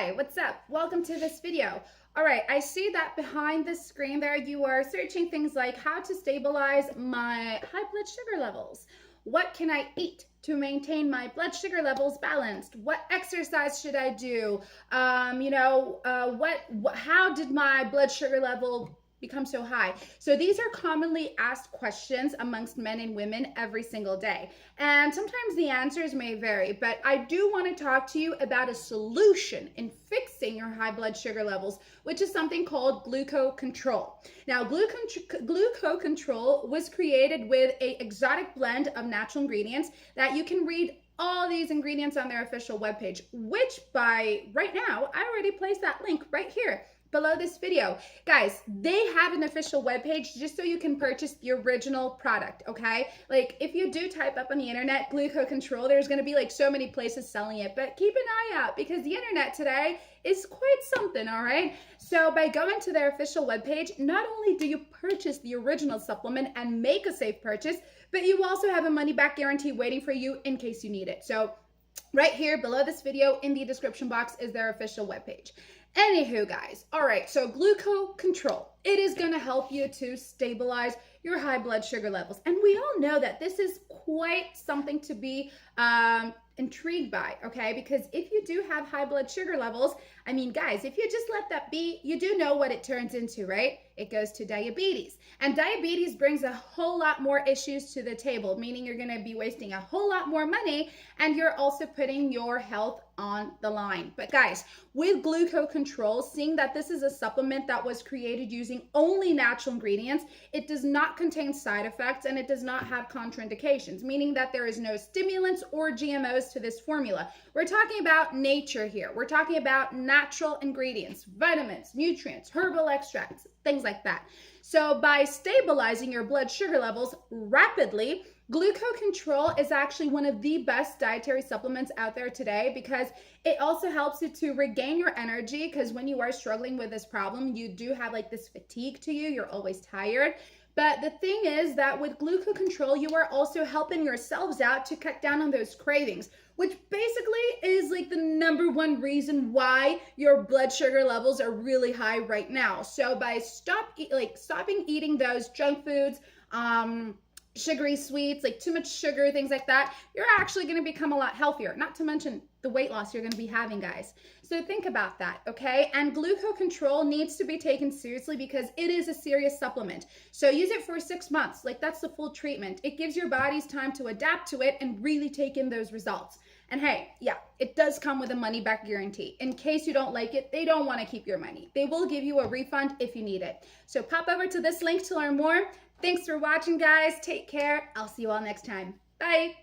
Hi, what's up? Welcome to this video. All right, I see that behind the screen there you are searching things like how to stabilize my high blood sugar levels. What can I eat to maintain my blood sugar levels balanced? What exercise should I do? How did my blood sugar level become so high? So these are commonly asked questions amongst men and women every single day. And sometimes the answers may vary, but I do want to talk to you about a solution in fixing your high blood sugar levels, which is something called Gluco Control. Now, Gluco Control was created with an exotic blend of natural ingredients that you can read all these ingredients on their official webpage, which by right now, I already placed that link right here below this video. Guys, they have an official webpage just so you can purchase the original product, okay? Like if you do type up on the internet Gluco Control, there's gonna be like so many places selling it, but keep an eye out because the internet today is quite something, all right? So by going to their official webpage, not only do you purchase the original supplement and make a safe purchase, but you also have a money back guarantee waiting for you in case you need it. So right here below this video in the description box is their official webpage. Anywho, guys, all right, so Gluco Control, it is going to help you to stabilize your high blood sugar levels. And we all know that this is quite something to be intrigued by, okay? Because if you do have high blood sugar levels, I mean, guys, if you just let that be, you do know what it turns into, right? It goes to diabetes. And diabetes brings a whole lot more issues to the table, meaning you're going to be wasting a whole lot more money and you're also putting your health on the line. But guys, with Gluco Control, seeing that this is a supplement that was created using only natural ingredients, it does not contain side effects and it does not have contraindications, meaning that there is no stimulants or GMOs to this formula. We're talking about nature here. We're talking about natural ingredients, vitamins, nutrients, herbal extracts, things like that. So by stabilizing your blood sugar levels rapidly, Gluco Control is actually one of the best dietary supplements out there today because it also helps you to regain your energy, because when you are struggling with this problem, you do have like this fatigue to you. You're always tired. But the thing is that with Gluco Control, you are also helping yourselves out to cut down on those cravings, which basically is like the number one reason why your blood sugar levels are really high right now. So by stopping eating those junk foods, sugary sweets, like too much sugar, things like that, you're actually going to become a lot healthier, not to mention the weight loss you're going to be having, guys. So think about that, okay? And Gluco Control needs to be taken seriously because it is a serious supplement. So use it for 6 months. Like that's the full treatment. It gives your bodies time to adapt to it and really take in those results. And hey, yeah, it does come with a money back guarantee. In case you don't like it, they don't want to keep your money. They will give you a refund if you need it. So pop over to this link to learn more. Thanks for watching, guys. Take care. I'll see you all next time. Bye.